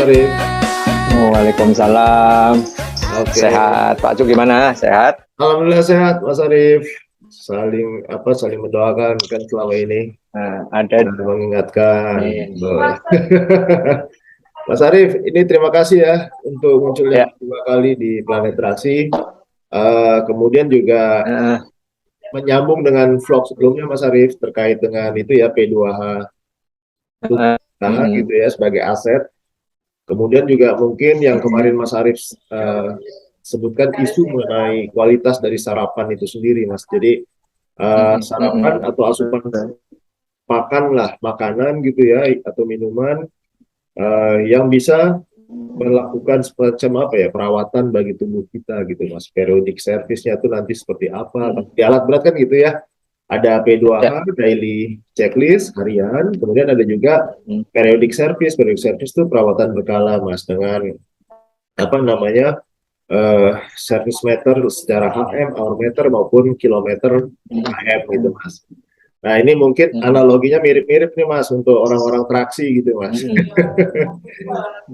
Arif. Waalaikumsalam. Oke. Sehat, Pak Cuk gimana? Sehat? Alhamdulillah sehat, Mas Arif. Saling mendoakan kan selama ini Nah, ada dan mengingatkan. nih. Mas Arif, ini terima kasih ya untuk munculnya Ya, kedua kali di Planet Traksi. Kemudian juga eh, menyambung dengan vlog sebelumnya Mas Arif terkait dengan itu ya P2H gitu mm, ya sebagai aset. Kemudian juga mungkin yang kemarin Mas Arif sebutkan isu mengenai kualitas dari sarapan itu sendiri, Mas. Jadi sarapan atau asupan pakan lah, makanan gitu ya, atau minuman yang bisa melakukan semacam apa ya perawatan bagi tubuh kita gitu, Mas. Periodic service-nya itu nanti seperti apa? Di alat berat kan gitu ya. Ada ya, P2H, daily checklist harian, kemudian ada juga mm, periodic service. Periodic service itu perawatan berkala, Mas, dengan apa namanya service meter secara HM, hour meter maupun kilometer HM gitu, Mas. Nah, ini mungkin analoginya mirip-mirip nih, Mas, untuk orang-orang traksi gitu, Mas.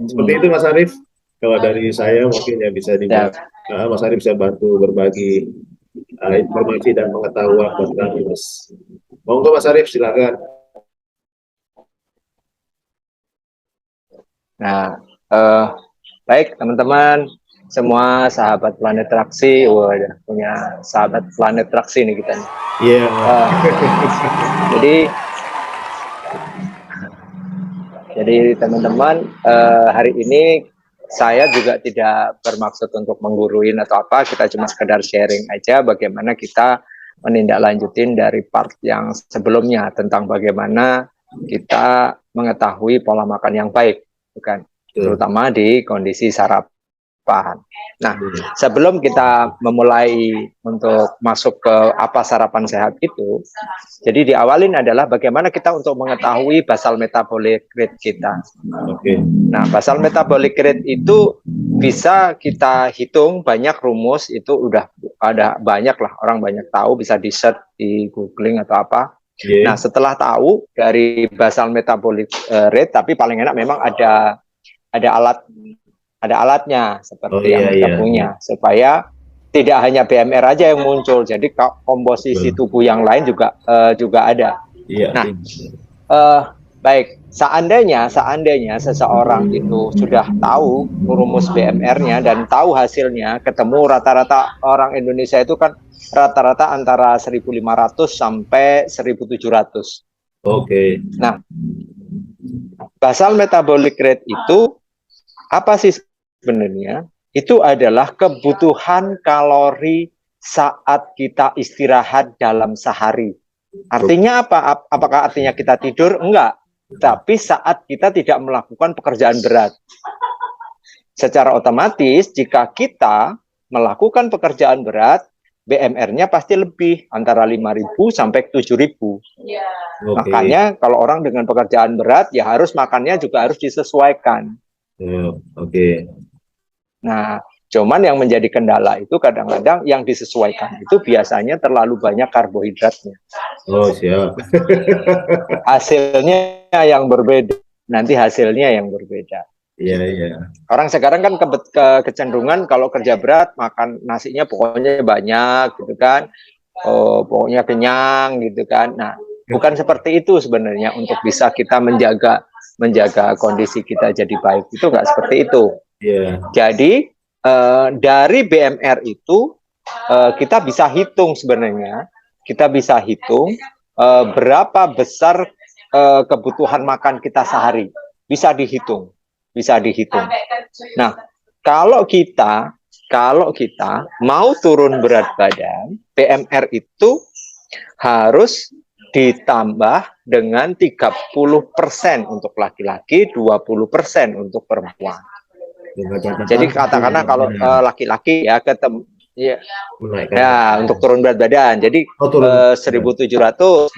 Seperti itu, Mas Arif. Kalau dari saya mungkin ya bisa ya. dibantu, Mas Arif bisa bantu berbagi informasi dan pengetahuan buat kami, Mas. Monggo, Mas Arif, silakan. Nah, baik teman-teman, semua sahabat Planet Traksi, udah punya sahabat Planet Traksi nih kita nih. Iya. Jadi teman-teman, hari ini saya juga tidak bermaksud untuk mengguruin atau apa, kita cuma sekedar sharing aja bagaimana kita menindaklanjutin dari part yang sebelumnya tentang bagaimana kita mengetahui pola makan yang baik, bukan? Terutama di kondisi sarapan. Nah, sebelum kita memulai untuk masuk ke apa sarapan sehat itu, jadi diawalin adalah bagaimana kita untuk mengetahui basal metabolic rate kita. Nah, basal metabolic rate itu bisa kita hitung, banyak rumus itu udah ada banyak lah, orang banyak tahu, bisa di search di googling atau apa. Nah, setelah tahu dari basal metabolic rate, tapi paling enak memang ada alatnya seperti yang kita punya, supaya tidak hanya BMR aja yang muncul, jadi komposisi tubuh yang lain juga ada. Nah, baik, seandainya seseorang itu sudah tahu rumus BMR-nya dan tahu hasilnya, ketemu rata-rata orang Indonesia itu kan rata-rata antara 1.500 sampai 1.700. Nah, basal metabolic rate itu apa sih sebenarnya? Itu adalah kebutuhan kalori saat kita istirahat dalam sehari. Artinya apa? Apakah artinya kita tidur? Enggak. Tapi saat kita tidak melakukan pekerjaan berat. Secara otomatis, jika kita melakukan pekerjaan berat, BMR-nya pasti lebih, antara 5.000 sampai 7.000. Makanya kalau orang dengan pekerjaan berat, ya harus makannya juga harus disesuaikan. Nah, cuman yang menjadi kendala itu kadang-kadang yang disesuaikan itu biasanya terlalu banyak karbohidratnya. Siap. Hasilnya yang berbeda. Nanti hasilnya yang berbeda. Iya. Orang sekarang kan kecenderungan kalau kerja berat makan nasinya pokoknya banyak gitu kan. Pokoknya kenyang gitu kan. Nah, bukan seperti itu sebenarnya untuk bisa kita menjaga kondisi kita jadi baik. Itu nggak seperti itu. Jadi dari BMR itu kita bisa hitung sebenarnya, berapa besar kebutuhan makan kita sehari, bisa dihitung. Nah, kalau kita kalau kita mau turun berat badan, BMR itu harus ditambah dengan 30% untuk laki-laki, 20% untuk perempuan. Jadi katakanlah kalau laki-laki ya ketemu ya untuk turun berat badan. Jadi 1.700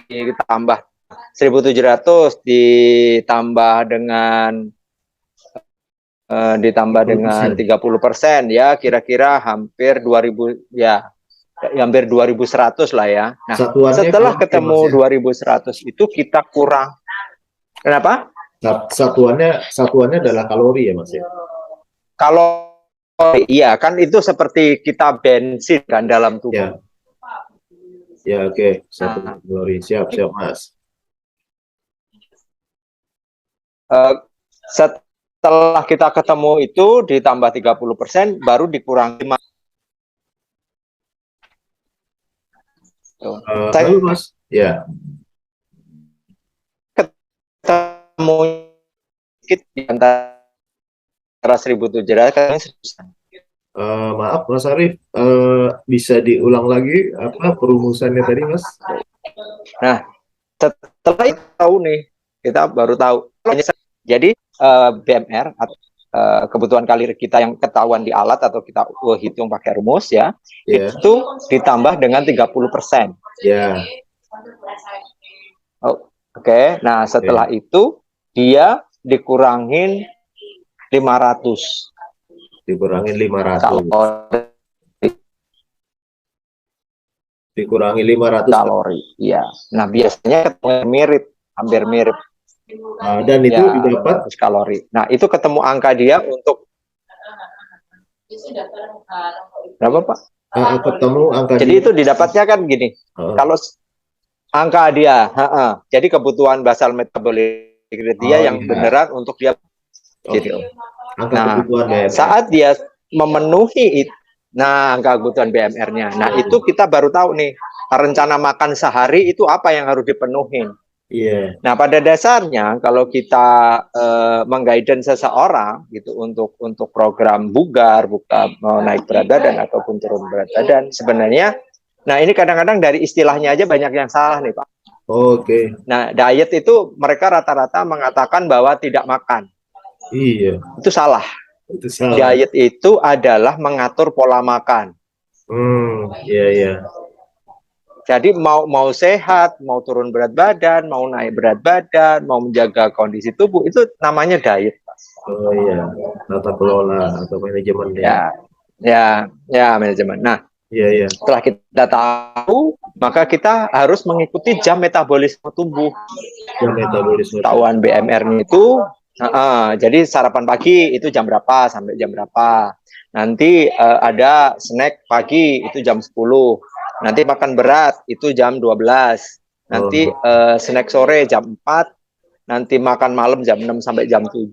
ditambah 1.700 ditambah dengan 30% ya kira-kira hampir 2.000 ya hampir 2.100 lah ya. Nah, setelah ketemu 2.100 itu kita kurang. Kenapa? Satuannya adalah kalori ya Mas ya. Kalori, iya kan itu seperti kita bensin kan dalam tubuh. Ya oke, satu kalori siap Mas. Setelah kita ketemu itu ditambah 30% baru dikurangi 5. Halo Mas, ya. Ketemu di antara 1.700 maaf Mas Arief, bisa diulang lagi apa perumusannya tadi Mas? Nah, setelah itu tahu nih, kita baru tahu. Jadi BMR atau kebutuhan kalori kita yang ketahuan di alat atau kita hitung pakai rumus ya, itu ditambah dengan 30%. Oke. Nah, setelah itu dia dikurangin 500. Dikurangin 500. Dikurangi 500 kalori. Iya. Nah, biasanya mirip, hampir mirip. Dan itu didapat kalori. Nah, itu ketemu angka dia untuk berapa Pak? Ketemu angka. Jadi itu didapatnya kan gini. Kalau angka dia, jadi kebutuhan basal metabolik dia yang beneran untuk dia. Gitu. Nah, saat dia memenuhi angka kebutuhan BMR-nya. Nah, itu kita baru tahu nih rencana makan sehari itu apa yang harus dipenuhi. Nah, pada dasarnya kalau kita mengguidance seseorang gitu untuk program bugar, bukan mau naik berat badan ataupun turun berat badan, sebenarnya, nah ini kadang-kadang dari istilahnya aja banyak yang salah nih Pak. Nah, diet itu mereka rata-rata mengatakan bahwa tidak makan. Itu salah. Diet itu adalah mengatur pola makan. Jadi mau sehat, mau turun berat badan, mau naik berat badan, mau menjaga kondisi tubuh, itu namanya diet. Tata kelola atau manajemen ya manajemen. Nah, setelah kita tahu, maka kita harus mengikuti jam metabolisme tubuh. Tahuan BMR itu, jadi sarapan pagi itu jam berapa sampai jam berapa. Nanti ada snack pagi itu jam 10. Nanti makan berat itu jam 12. Nanti snack sore jam 4. Nanti makan malam jam 6 sampai jam 7.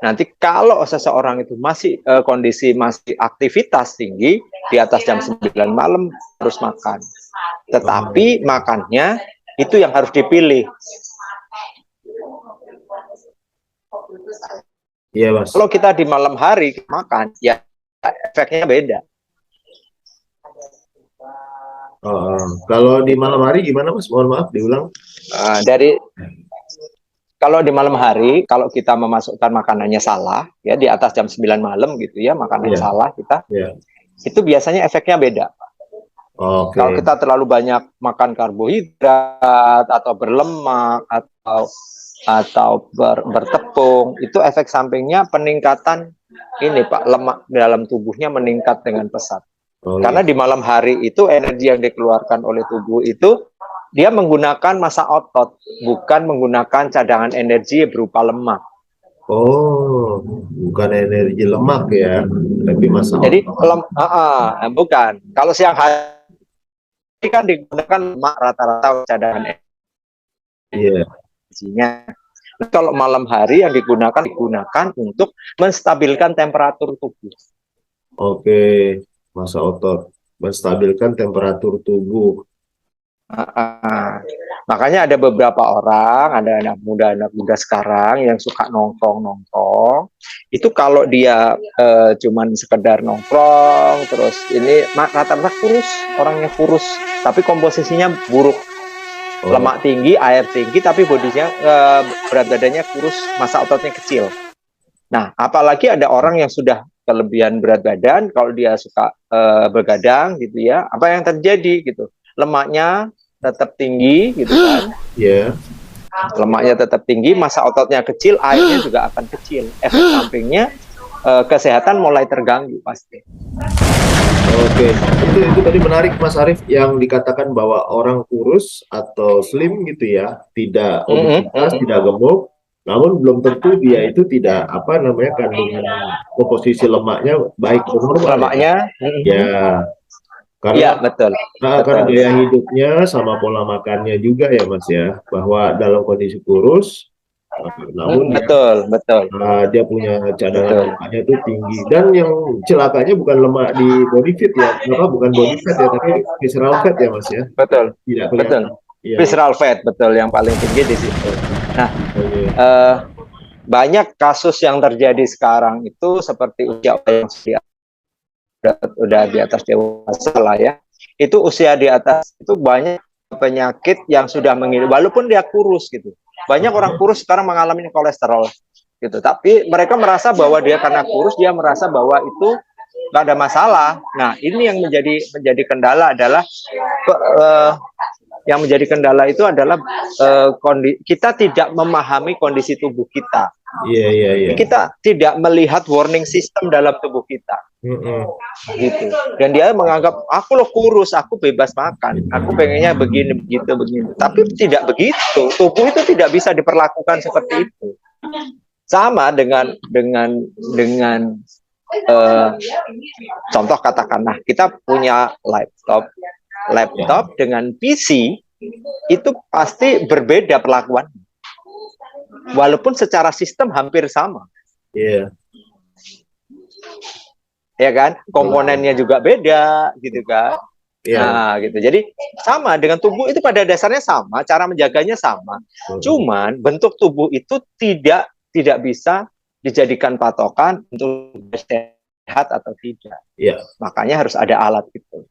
Nanti kalau seseorang itu masih kondisi masih aktivitas tinggi di atas jam 9 malam harus makan. Tetapi makannya itu yang harus dipilih. Mas. Kalau kita di malam hari makan, ya efeknya beda. Kalau di malam hari gimana Mas? Mohon maaf diulang. Kalau di malam hari, kalau kita memasukkan makanannya salah, ya di atas jam 9 malam gitu ya, makanannya salah kita, itu biasanya efeknya beda. Kalau kita terlalu banyak makan karbohidrat atau berlemak atau bertepung, itu efek sampingnya peningkatan ini Pak, lemak dalam tubuhnya meningkat dengan pesat. Karena di malam hari itu energi yang dikeluarkan oleh tubuh itu dia menggunakan massa otot, bukan menggunakan cadangan energi berupa lemak. Bukan energi lemak ya, tapi massa otot. Jadi bukan. Kalau siang hari kan digunakan lemak rata-rata cadangan energinya. Kalau malam hari yang digunakan untuk menstabilkan temperatur tubuh. Massa otot menstabilkan temperatur tubuh. Makanya ada beberapa orang, ada anak muda sekarang yang suka nongkrong. Itu kalau dia cuman sekedar nongkrong, terus ini rata-rata kurus, orangnya kurus, tapi komposisinya buruk, lemak tinggi, air tinggi, tapi bodinya berat badannya kurus, massa ototnya kecil. Nah, apalagi ada orang yang sudah kelebihan berat badan, kalau dia suka begadang gitu ya, apa yang terjadi gitu? Lemaknya tetap tinggi gitu kan. Iya. Lemaknya tetap tinggi, massa ototnya kecil, airnya juga akan kecil. Efek sampingnya kesehatan mulai terganggu pasti. Oke, itu tadi menarik Mas Arief yang dikatakan bahwa orang kurus atau slim gitu ya, tidak obesitas, tidak gemuk, namun belum tentu dia itu tidak kandungan komposisi lemaknya baik normal. Lemaknya, ya. Karena, ya, betul. Karena gaya hidupnya sama pola makannya juga ya Mas ya, bahwa dalam kondisi kurus, namun betul. Dia punya cadangan lemaknya itu tinggi. Dan yang celakanya bukan lemak di body fat ya, bukan body fat ya, tapi visceral fat ya Mas ya. Betul. Tidak betul. Ya. Visceral fat betul yang paling tinggi di situ. Nah, banyak kasus yang terjadi sekarang itu seperti usia yang udah di atas dewasa lah ya, itu usia di atas itu banyak penyakit yang sudah menghidup walaupun dia kurus gitu. Banyak orang kurus sekarang mengalami kolesterol gitu, tapi mereka merasa bahwa dia karena kurus dia merasa bahwa itu nggak ada masalah. Nah, ini yang menjadi kendala adalah kita tidak memahami kondisi tubuh kita. Iya. Kita tidak melihat warning system dalam tubuh kita. Gitu. Dan dia menganggap aku loh kurus, aku bebas makan, aku pengennya begini. Tapi tidak begitu. Tubuh itu tidak bisa diperlakukan seperti itu. Sama dengan contoh katakanlah kita punya laptop dengan PC itu pasti berbeda perlakuan. Walaupun secara sistem hampir sama. Iya. Ya kan? Komponennya juga beda gitu kan. Yeah. Nah, gitu. Jadi sama dengan tubuh itu pada dasarnya sama, cara menjaganya sama. Cuman bentuk tubuh itu tidak bisa dijadikan patokan untuk sehat atau tidak. Iya. Makanya harus ada alat gitu.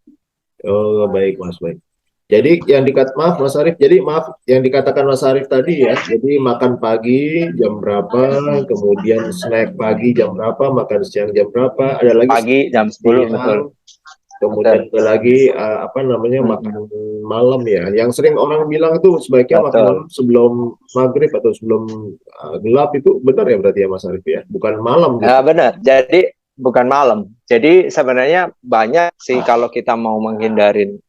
Oh, baik Mas, baik. Jadi yang dikatakan Mas Arief tadi ya, jadi makan pagi jam berapa, kemudian snack pagi jam berapa, makan siang jam berapa, ada lagi pagi jam 10 betul. Kemudian ada lagi makan malam ya. Yang sering orang bilang itu sebaiknya makan malam sebelum maghrib atau sebelum gelap, itu benar ya berarti ya Mas Arief ya, bukan malam gitu. Benar. Jadi bukan malam. Jadi sebenarnya banyak sih kalau kita mau menghindarin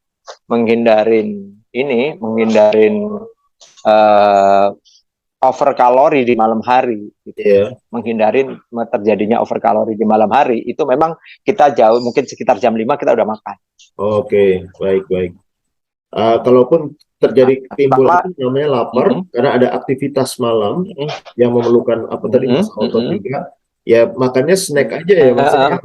over kalori di malam hari gitu. Yeah. Menghindarin terjadinya over kalori di malam hari itu memang kita jauh, mungkin sekitar jam 5 kita udah makan. Oke, baik. Kalaupun terjadi timbul itu namanya lapar karena ada aktivitas malam yang memerlukan massa otot juga, ya makannya snack aja ya maksudnya.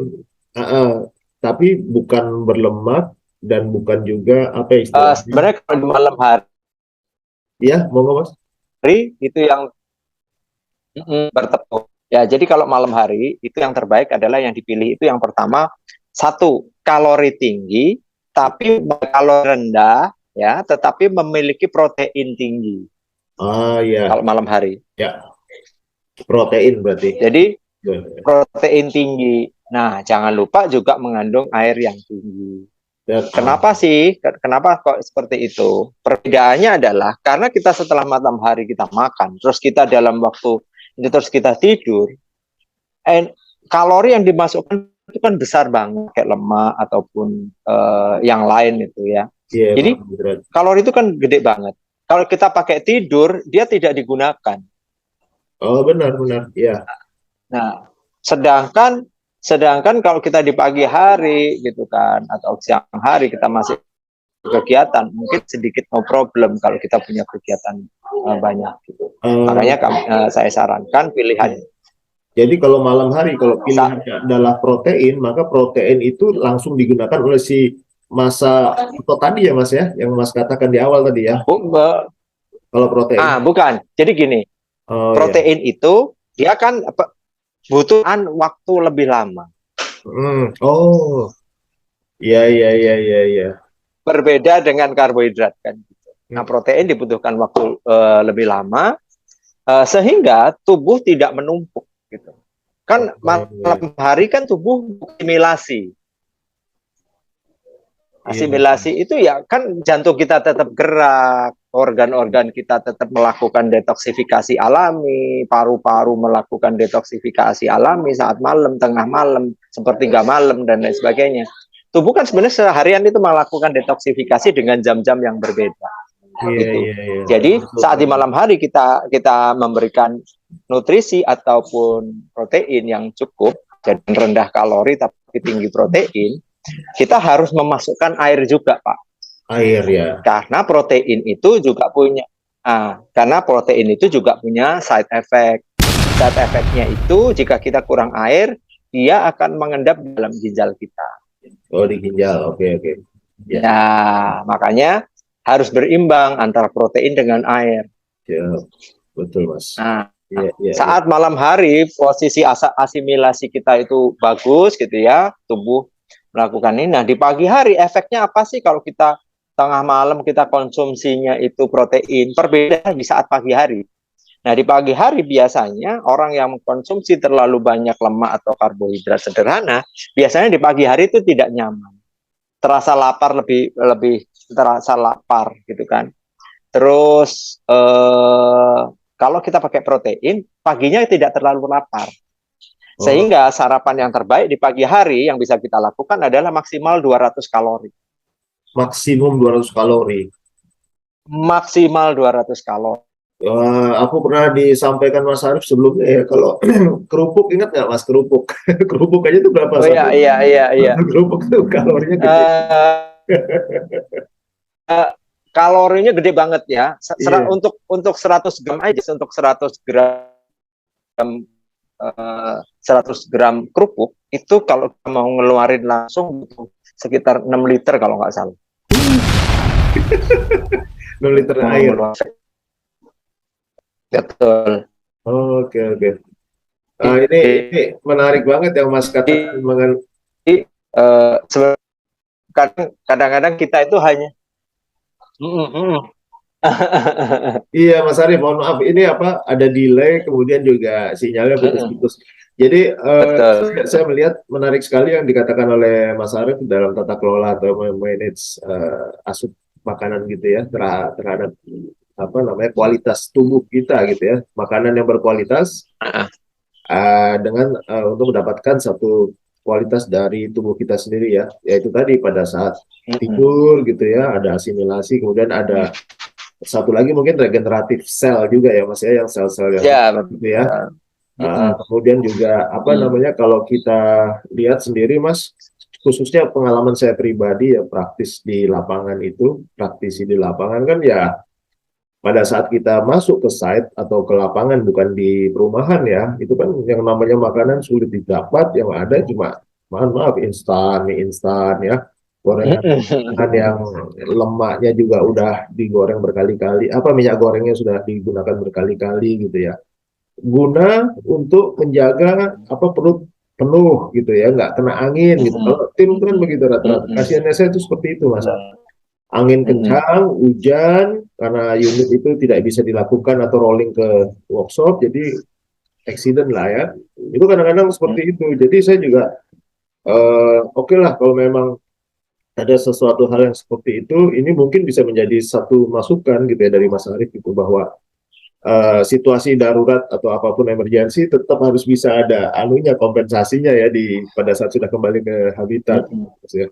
Tapi bukan berlemak dan bukan juga istilahnya. Sebenarnya kalau di malam hari, ya monggo Mas. Itu yang bertepuk. Ya, jadi kalau malam hari itu yang terbaik adalah yang dipilih itu yang pertama, 1, kalori tinggi tapi kalori rendah ya, tetapi memiliki protein tinggi. Ya. Kalau malam hari. Ya. Protein berarti. Jadi protein tinggi. Nah, jangan lupa juga mengandung air yang tinggi. Kenapa sih? Kenapa kok seperti itu? Perbedaannya adalah karena kita setelah malam hari kita makan, terus kita dalam waktu ini terus kita tidur, kalori yang dimasukkan itu kan besar banget, kayak lemak ataupun yang lain itu ya. Yeah, jadi kalori itu kan gede banget. Kalau kita pakai tidur, dia tidak digunakan. Oh benar, ya. Nah, sedangkan kalau kita di pagi hari gitu kan, atau siang hari kita masih kegiatan, mungkin sedikit no problem kalau kita punya kegiatan banyak gitu. Makanya saya sarankan pilihan. Jadi kalau malam hari, kalau pilihannya adalah protein, maka protein itu langsung digunakan oleh si masa otot tadi ya Mas ya, yang Mas katakan di awal tadi ya. Kalau protein. Bukan. Jadi gini, protein itu dia kan butuhan waktu lebih lama. Oh, iya. Berbeda dengan karbohidrat kan. Nah, protein dibutuhkan waktu lebih lama sehingga tubuh tidak menumpuk gitu. Kan malam hari kan tubuh asimilasi. Asimilasi itu ya kan jantung kita tetap gerak, organ-organ kita tetap melakukan detoksifikasi alami, paru-paru melakukan detoksifikasi alami saat malam, tengah malam, sepertiga malam dan lain sebagainya. Tubuh kan sebenarnya seharian itu melakukan detoksifikasi dengan jam-jam yang berbeda. Gitu. Jadi saat di malam hari kita memberikan nutrisi ataupun protein yang cukup dan rendah kalori tapi tinggi protein, kita harus memasukkan air juga, Pak. Air ya. Karena protein itu juga punya side effect. Side effect-nya itu jika kita kurang air, dia akan mengendap dalam ginjal kita. Oh, di ginjal. Oke. Ya, makanya harus berimbang antara protein dengan air. Ya, betul Mas. Nah, saat malam hari posisi asimilasi kita itu bagus gitu ya, tubuh melakukan ini. Nah, di pagi hari efeknya apa sih kalau kita tengah malam kita konsumsinya itu protein? Perbedaan di saat pagi hari. Nah, di pagi hari biasanya orang yang mengkonsumsi terlalu banyak lemak atau karbohidrat sederhana, biasanya di pagi hari itu tidak nyaman. Terasa lapar lebih terasa lapar gitu kan. Terus kalau kita pakai protein, paginya tidak terlalu lapar. Sehingga sarapan yang terbaik di pagi hari yang bisa kita lakukan adalah maksimal 200 kalori. Maksimum 200 kalori. Maksimal 200 kalori. Aku pernah disampaikan Mas Arief sebelumnya ya, kalau kerupuk, ingat nggak Mas, kerupuk? Kerupuk aja itu berapa? Iya. Kerupuk itu kalorinya gede. Kalorinya gede banget ya. Untuk 100 gram aja, untuk 100 gram kerupuk itu kalau mau ngeluarin langsung butuh sekitar 6 liter kalau nggak salah. 6 liter air. Betul. Oke. Ini menarik banget yang Mas katakan mengenai kadang-kadang kita itu hanya Iya Mas Arief, mohon maaf, ini ada delay, kemudian juga sinyalnya putus-putus. Jadi saya melihat menarik sekali yang dikatakan oleh Mas Arief dalam tata kelola atau manage asup makanan gitu ya, terhadap kualitas tubuh kita gitu ya, makanan yang berkualitas dengan untuk mendapatkan satu kualitas dari tubuh kita sendiri ya, yaitu tadi pada saat tidur gitu ya, ada asimilasi, kemudian ada satu lagi mungkin regeneratif sel juga ya Mas ya, yang sel-sel yang gitu ya. Kemudian juga kalau kita lihat sendiri Mas, khususnya pengalaman saya pribadi ya, praktisi di lapangan kan ya, pada saat kita masuk ke site atau ke lapangan, bukan di perumahan ya, itu kan yang namanya makanan sulit didapat, yang ada cuma mohon maaf instan ya, gorengan yang lemaknya juga udah digoreng berkali-kali, minyak gorengnya sudah digunakan berkali-kali gitu ya, guna untuk menjaga perut penuh gitu ya, nggak kena angin gitu. Kalau tim kan begitu rata-rata. Kasihannya saya itu seperti itu Mas. Angin kencang, hujan, karena unit itu tidak bisa dilakukan atau rolling ke workshop, jadi accident lah ya. Itu kadang-kadang seperti itu. Jadi saya juga oke lah kalau memang ada sesuatu hal yang seperti itu, ini mungkin bisa menjadi satu masukan gitu ya dari Mas Arief itu, bahwa situasi darurat atau apapun emergensi tetap harus bisa ada kompensasinya ya pada saat sudah kembali ke habitat. Ya.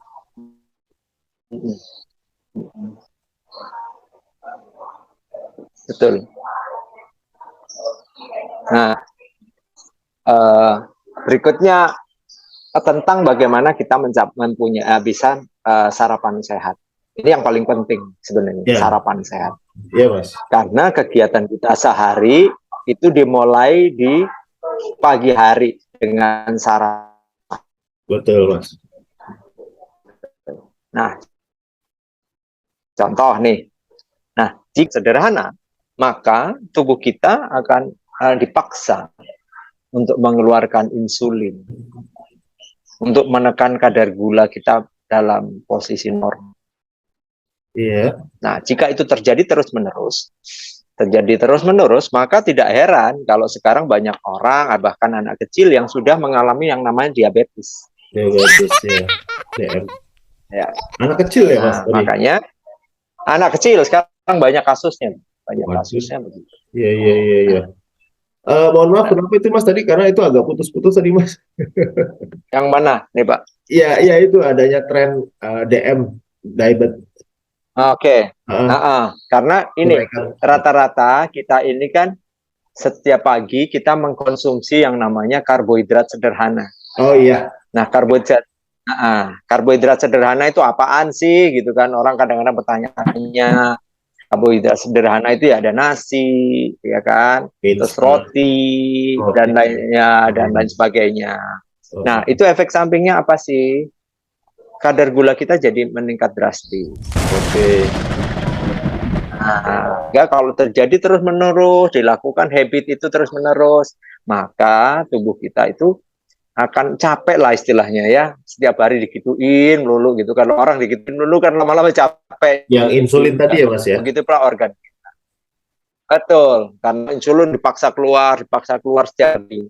Betul. Nah, berikutnya tentang bagaimana kita bisa sarapan sehat. Ini yang paling penting sebenarnya, sarapan sehat. Mas. Karena kegiatan kita sehari itu dimulai di pagi hari dengan sarapan. Betul Mas. Nah, Contoh nih, nah jika sederhana, maka tubuh kita akan dipaksa untuk mengeluarkan insulin, untuk menekan kadar gula kita dalam posisi normal. Nah, jika itu terjadi terus-menerus, maka tidak heran kalau sekarang banyak orang, bahkan anak kecil yang sudah mengalami yang namanya diabetes. Diabetes, ya. DM. Ya. Anak kecil ya, Mas? Makanya anak kecil sekarang banyak kasusnya. Kasusnya begitu. Iya. Mohon maaf, kenapa itu Mas tadi? Karena itu agak putus-putus tadi, Mas. Yang mana nih, Pak? Iya, itu adanya tren DM, diabetes. Oke. Karena ini rata-rata kita ini kan setiap pagi kita mengkonsumsi yang namanya karbohidrat sederhana. Oh iya. Nah, karbohidrat sederhana itu apaan sih gitu kan? Orang kadang-kadang bertanya, karbohidrat sederhana itu ya ada nasi, ya kan? Terus roti dan lainnya dan lain sebagainya. Nah, itu efek sampingnya apa sih? Kadar gula kita jadi meningkat drastis. Oke. Nah, ya kalau terjadi terus-menerus, dilakukan habit itu terus-menerus, maka tubuh kita itu akan capek lah istilahnya ya. Setiap hari digituin melulu gitu. Kalau orang digituin melulu kan lama-lama capek. Yang insulin tadi ya, Mas ya? Begitu pula organ kita. Betul, karena insulin dipaksa keluar setiap hari.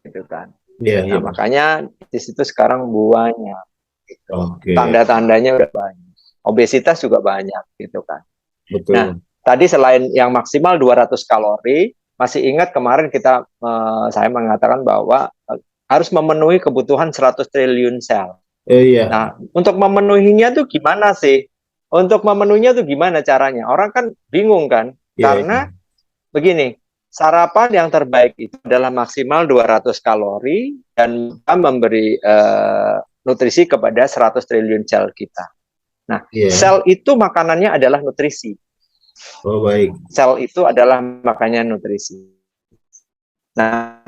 Gitu kan. Nah, makanya di situ sekarang banyak. Tanda-tandanya udah banyak. Obesitas juga banyak gitu kan. Betul. Nah, tadi selain yang maksimal 200 kalori, masih ingat kemarin saya mengatakan bahwa harus memenuhi kebutuhan 100 triliun sel. Iya. Nah, untuk memenuhinya tuh gimana sih? Untuk memenuhinya tuh gimana caranya? Orang kan bingung kan? Karena begini, sarapan yang terbaik itu adalah maksimal 200 kalori dan memberi nutrisi kepada 100 triliun sel kita. Nah, sel itu makanannya adalah nutrisi. Oh, baik. Sel itu adalah makanannya nutrisi. Nah,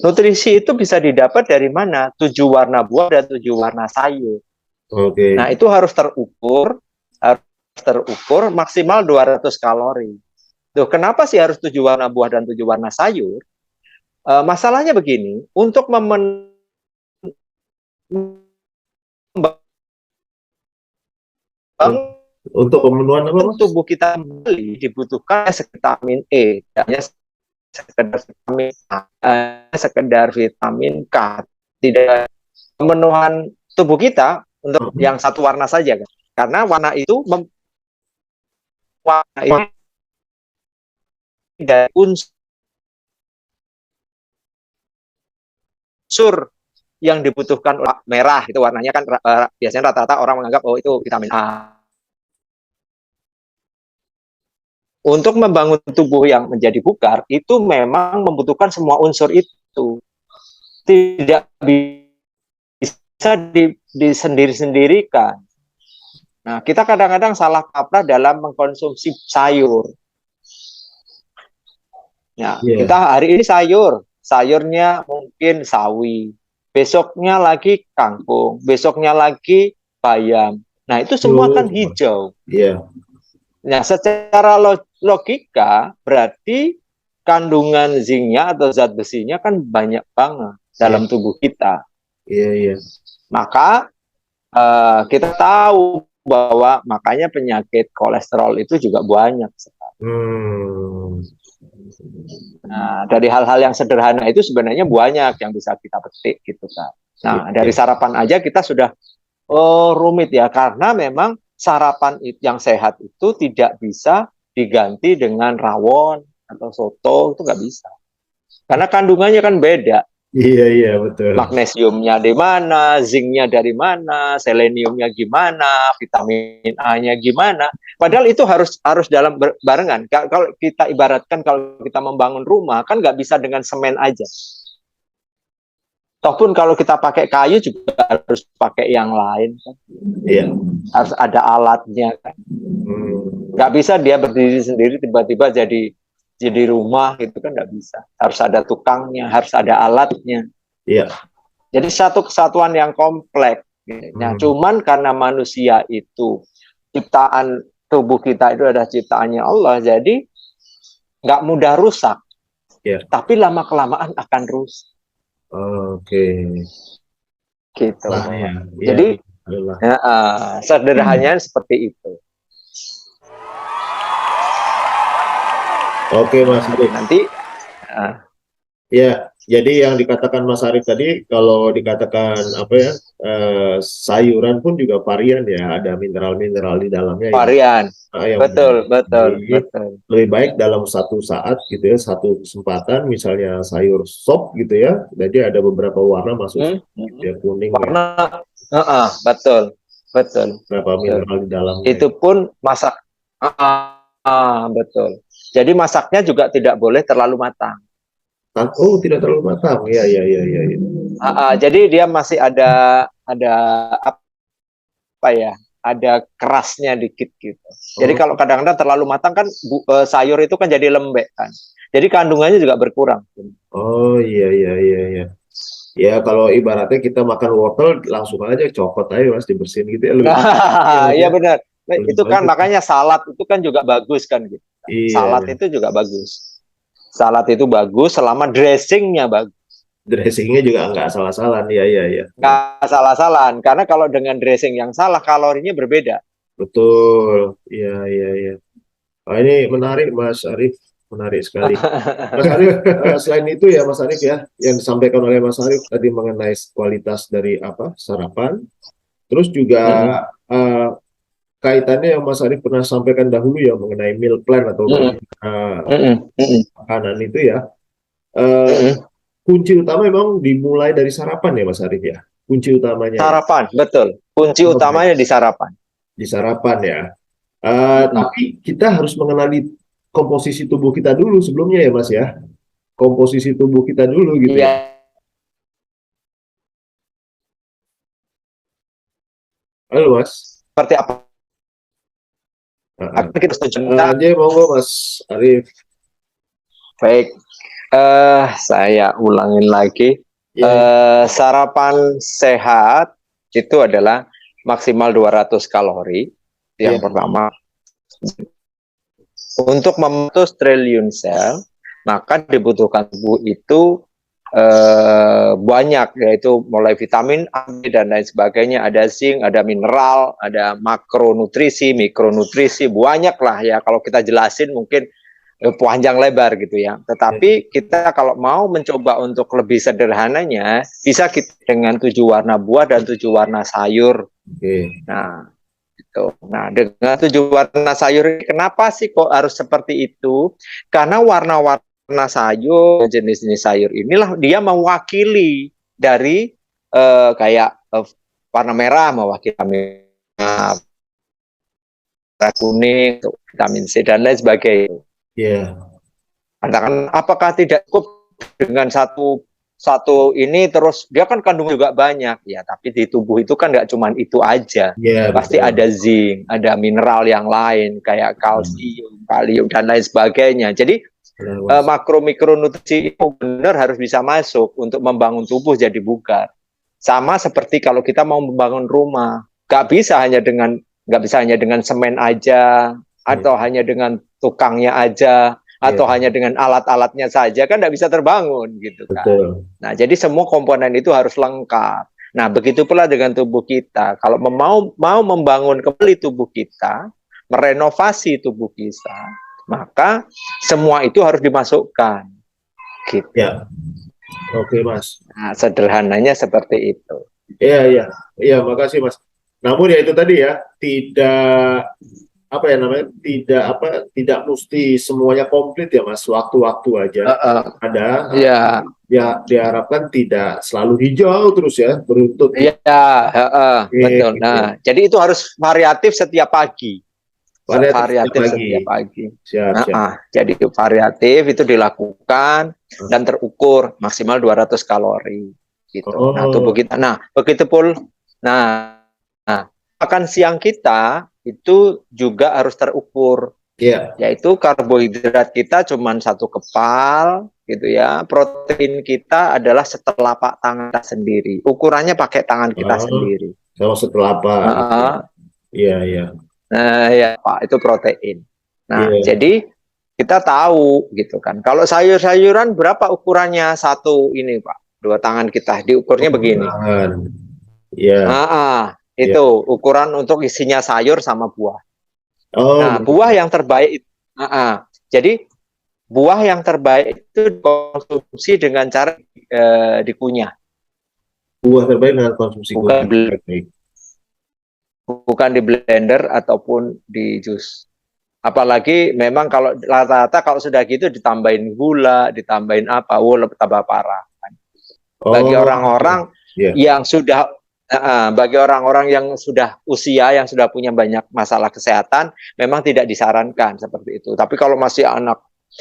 nutrisi itu bisa didapat dari mana? 7 warna buah dan 7 warna sayur. Oke. Nah, itu harus terukur maksimal 200 kalori. Tuh, kenapa sih harus 7 warna buah dan 7 warna sayur? Masalahnya begini, untuk pemenuhan apa, Mas? Tubuh kita kembali dibutuhkan vitamin E, hanya sekedar vitamin K. Tidak pemenuhan tubuh kita untuk yang satu warna saja kan. Karena warna itu dari unsur yang dibutuhkan merah itu warnanya kan biasanya rata-rata orang menganggap oh itu vitamin A. Untuk membangun tubuh yang menjadi bugar itu memang membutuhkan semua unsur itu. Tidak bisa disendiri-sendirikan. Nah, kita kadang-kadang salah kaprah dalam mengkonsumsi sayur. Ya, kita hari ini sayurnya mungkin sawi, besoknya lagi kangkung, besoknya lagi bayam. Nah, itu semua kan hijau. Nah, secara logika berarti kandungan zinknya atau zat besinya kan banyak banget dalam tubuh kita. Maka kita tahu bahwa makanya penyakit kolesterol itu juga banyak sekali. Nah, dari hal-hal yang sederhana itu sebenarnya banyak yang bisa kita petik gitu kan. Nah, dari sarapan aja kita sudah rumit ya, karena memang sarapan yang sehat itu tidak bisa diganti dengan rawon atau soto, itu nggak bisa. Karena kandungannya kan beda. Iya, betul. Magnesiumnya di mana, zinknya dari mana, seleniumnya gimana, vitamin A-nya gimana. Padahal itu harus dalam barengan. Kalau kita ibaratkan kalau kita membangun rumah, kan nggak bisa dengan semen aja. Tohpun kalau kita pakai kayu juga harus pakai yang lain kan. Harus ada alatnya kan. Nggak bisa dia berdiri sendiri tiba-tiba jadi rumah gitu kan, nggak bisa. Harus ada tukangnya, harus ada alatnya. Jadi satu kesatuan yang kompleks. Nah, cuman karena manusia itu ciptaan tubuh kita itu adalah ciptaannya Allah, jadi nggak mudah rusak, tapi lama kelamaan akan rusak. Gitu. Jadi sederhananya seperti itu. Oke, Mas Arif. Nanti ya, jadi yang dikatakan Mas Arif tadi, kalau dikatakan apa ya, sayuran pun juga varian ya, ada mineral-mineral di dalamnya. Varian, yang betul. Lebih baik dalam satu saat gitu ya, satu kesempatan, misalnya sayur sop gitu ya, jadi ada beberapa warna masuk, ya kuning. Warna, betul. Berapa mineral di dalamnya. Itu pun masak, betul. Jadi masaknya juga tidak boleh terlalu matang. Oh, tidak terlalu matang. Ya. Jadi dia masih ada apa ya? Ada kerasnya dikit gitu. Jadi kalau kadang-kadang terlalu matang kan sayur itu kan jadi lembek kan. Jadi kandungannya juga berkurang. Oh iya. Ya kalau ibaratnya kita makan wortel langsung aja copot aja Mas, dibersihin gitu ya. Iya benar. Itu kan makanya salad itu kan juga bagus kan gitu. Salad itu juga bagus. Salad itu bagus selama dressingnya bagus. Dressingnya juga nggak salah-salah, iya. Nggak salah-salah, karena kalau dengan dressing yang salah kalorinya berbeda. Betul, iya. Oh, ini menarik Mas Arif, menarik sekali. Mas Arif, selain itu ya Mas Arif ya, yang disampaikan oleh Mas Arif tadi mengenai kualitas dari sarapan, terus juga kaitannya yang Mas Arif pernah sampaikan dahulu ya mengenai meal plan atau makanan itu ya. Kunci utama memang dimulai dari sarapan ya Mas Arif ya. Kunci utamanya. Sarapan, betul. Kunci utamanya di sarapan. Di sarapan ya. Tapi kita harus mengenali komposisi tubuh kita dulu sebelumnya ya Mas ya. Komposisi tubuh kita dulu gitu ya. Halo Mas. Seperti apa? Kita setuju. Monggo Mas Arif. Baik, saya ulangin lagi. Sarapan sehat itu adalah maksimal 200 kalori. Yang pertama. Untuk membentuk triliun sel, maka dibutuhkan tubuh itu banyak, yaitu mulai vitamin A dan lain sebagainya, ada zinc, ada mineral, ada makronutrisi, mikronutrisi, banyak lah ya. Kalau kita jelasin mungkin panjang lebar gitu ya. Tetapi kita kalau mau mencoba untuk lebih sederhananya, bisa kita dengan 7 warna buah dan 7 warna sayur. Nah, gitu. Nah, dengan 7 warna sayur, kenapa sih kok harus seperti itu? Karena warna-warna sayur, jenis-jenis sayur inilah dia mewakili dari kayak warna merah mewakili merah kuning, vitamin C dan lain sebagainya. Katakan apakah tidak cukup dengan satu ini terus dia kan kandung juga banyak ya, tapi di tubuh itu kan nggak cuma itu aja, pasti betul. Ada zinc, ada mineral yang lain kayak kalsium, kalium dan lain sebagainya. Jadi makro mikronutrisi itu benar harus bisa masuk untuk membangun tubuh jadi bugar. Sama seperti kalau kita mau membangun rumah, nggak bisa hanya dengan semen aja, atau hanya dengan tukangnya aja, atau hanya dengan alat-alatnya saja, kan nggak bisa terbangun gitu kan. Betul. Nah, jadi semua komponen itu harus lengkap. Nah, begitu pula dengan tubuh kita. Kalau mau membangun kembali tubuh kita, merenovasi tubuh kita, maka semua itu harus dimasukkan. Gitu. Ya. Oke, Mas. Nah, sederhananya seperti itu. Iya, makasih Mas. Namun ya itu tadi ya, tidak mesti semuanya komplit ya Mas, waktu-waktu aja ada ya, diharapkan tidak selalu hijau terus ya, beruntut. Betul. Nah, jadi itu harus variatif setiap pagi. Variatif setiap pagi. Siap. Jadi variatif itu dilakukan dan terukur maksimal 200 kalori gitu. Nah, tubuh kita. Nah, begitu pun makan siang kita itu juga harus terukur. Yaitu karbohidrat kita cuma 1 kepal gitu ya. Protein kita adalah setelapak tangan kita sendiri. Ukurannya pakai tangan kita sendiri. Kalau setelapak. Iya. Nah, ya Pak, itu protein. Nah, jadi kita tahu gitu kan. Kalau sayur-sayuran berapa ukurannya satu ini Pak? Dua tangan kita diukurnya begini. Itu ukuran untuk isinya sayur sama buah. Nah, buah yang terbaik. Jadi buah yang terbaik itu dikonsumsi dengan cara dikunyah. Buah terbaik dengan konsumsi bukan di blender ataupun di jus. Apalagi memang kalau rata-rata kalau sudah gitu ditambahin gula, ditambahin apa, tambah parah. Bagi orang-orang yang sudah bagi orang-orang yang sudah usia, yang sudah punya banyak masalah kesehatan, memang tidak disarankan seperti itu. Tapi kalau masih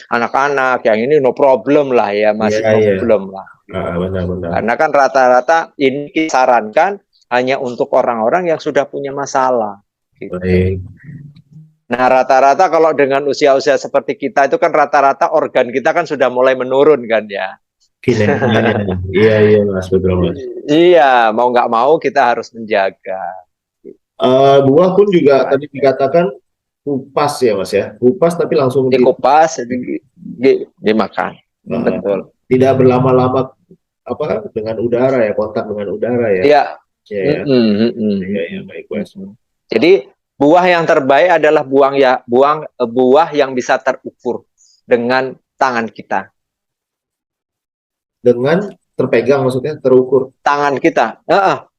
anak-anak yang ini no problem lah ya, masih problem lah. Benar-benar. Karena kan rata-rata ini disarankan hanya untuk orang-orang yang sudah punya masalah. Gitu. Nah, rata-rata kalau dengan usia-usia seperti kita itu kan rata-rata organ kita kan sudah mulai menurun kan ya. Iya Mas, betul Mas. Iya, mau nggak mau kita harus menjaga. Buah pun juga tadi dikatakan kupas ya Mas ya, kupas tapi langsung dikupas, dimakan. Betul. Tidak berlama-lama dengan udara ya, kontak dengan udara ya. Iya. Iya, baik Mas. Jadi buah yang terbaik adalah buah yang bisa terukur dengan tangan kita. Dengan terpegang maksudnya terukur tangan kita.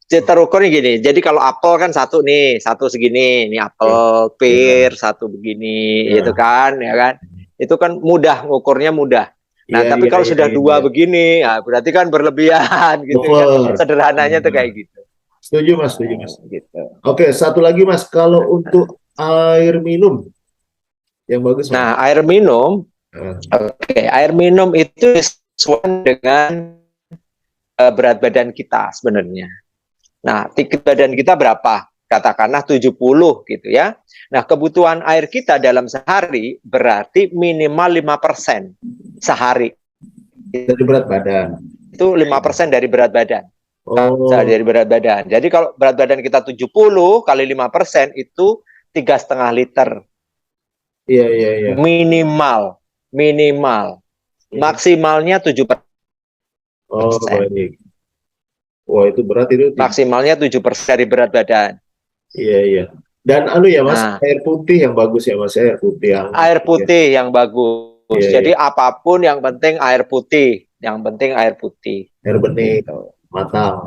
Terukurnya gini. Jadi kalau apel kan satu segini, ini apel, pir satu begini, gitu kan, ya kan? Itu kan mudah, ngukurnya mudah. Nah, tapi kalau sudah dua begini, ya berarti kan berlebihan, gitu kan? Sederhananya tuh kayak gitu. Setuju Mas. Gitu. Oke, satu lagi Mas, kalau untuk air minum yang bagus. Nah, air minum, air minum itu sesuai dengan berat badan kita sebenarnya. Nah, tinggi badan kita berapa? Katakanlah 70 gitu ya. Nah, kebutuhan air kita dalam sehari berarti minimal 5% sehari. Dari berat badan. Itu 5% dari berat badan. Dari berat badan. Jadi kalau berat badan kita 70 kali 5% itu 3,5 liter. Iya. Minimal. Maksimalnya 7%. Baik. Wah, itu berat itu. Maksimalnya 7% dari berat badan. Iya. Dan ya Mas, air putih yang bagus ya Mas, air putih yang bagus. Jadi apapun yang penting air putih. Yang penting air putih. Air bening, matang.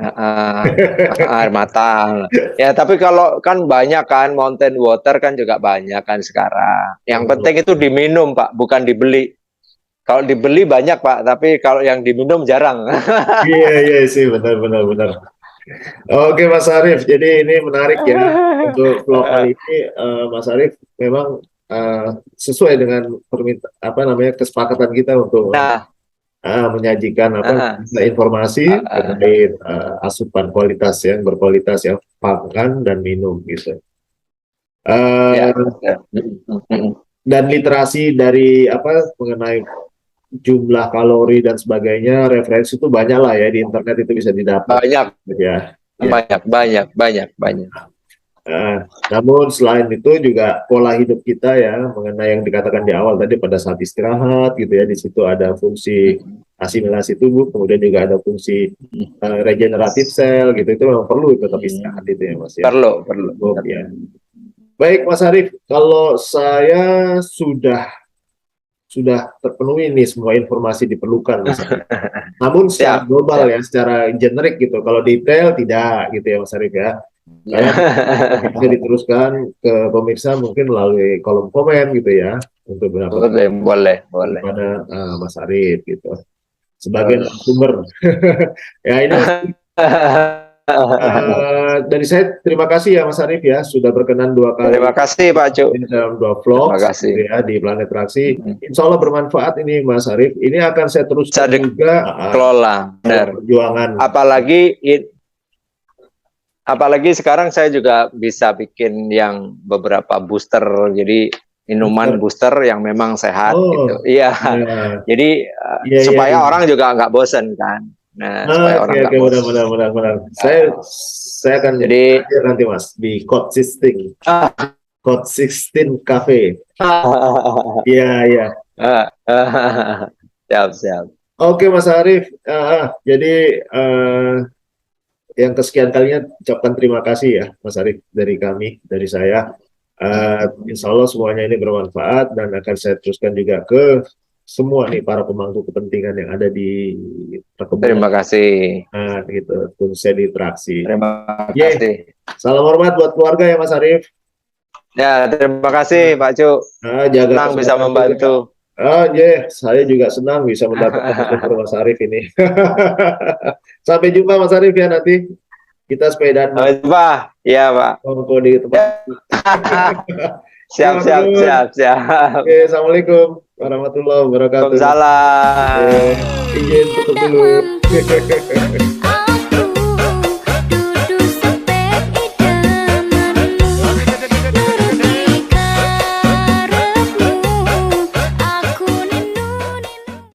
Air matang. Ya, tapi kalau kan banyak kan mountain water kan juga banyak kan sekarang. Yang penting itu diminum Pak, bukan dibeli. Kalau dibeli banyak Pak, tapi kalau yang diminum jarang. Iya sih, benar. Oke Mas Arief, jadi ini menarik ya untuk vlog kali ini. Mas Arief memang sesuai dengan kesepakatan kita untuk menyajikan informasi terkait asupan kualitas yang berkualitas ya, pangan dan minum gitu. Dan literasi dari mengenai jumlah kalori dan sebagainya, referensi itu banyak lah ya, di internet itu bisa didapat. Banyak. Namun selain itu juga pola hidup kita ya, mengenai yang dikatakan di awal tadi pada saat istirahat gitu ya, di situ ada fungsi asimilasi tubuh, kemudian juga ada fungsi regeneratif sel gitu, itu memang perlu tetap istirahat itu ya Mas ya. Perlu. Ya. Baik Mas Arief, kalau saya sudah terpenuhi nih semua informasi diperlukan Mas Arief. Namun secara global ya, secara generik gitu. Kalau detail tidak gitu ya Mas Arief ya. Bisa diteruskan ke pemirsa mungkin melalui kolom komen gitu ya, untuk boleh kepada Mas Arief gitu sebagai sumber. Ya ini dari saya terima kasih ya Mas Arief ya, sudah berkenan 2 kali. Terima kasih Pak Cuk. Dalam 2 vlog ya di Planet Traksi. Insya Allah bermanfaat ini Mas Arief. Ini akan saya teruskan juga kelola perjuangan. Apalagi sekarang saya juga bisa bikin yang beberapa booster, jadi minuman booster yang memang sehat gitu. Iya. Jadi supaya orang juga nggak bosan kan. Nah, supaya orang nggak bosan. Benar. Saya akan jadi nanti Mas di consisting. Code 16 Cafe. Iya, iya. Siap, siap. Oke, Mas Arief. Jadi yang kesekian kalinya ucapkan terima kasih ya, Mas Arief, dari kami, dari saya. Insya Allah semuanya ini bermanfaat dan akan saya teruskan juga ke semua nih para pemangku kepentingan yang ada di perkebunan. Terima kasih. Gitu, khususnya di Traksi. Terima kasih. Salam hormat buat keluarga ya, Mas Arief. Ya, terima kasih Pak Cuk. Senang bisa membantu. Saya juga senang bisa mendapatkan Mas Arief ini. Sampai jumpa Mas Arief ya nanti. Kita sepedaan. Sampai jumpa. Iya, Pak. Di tempat. Siap. Oke, assalamualaikum warahmatullahi wabarakatuh. Waalaikumsalam. Izin tutup dulu.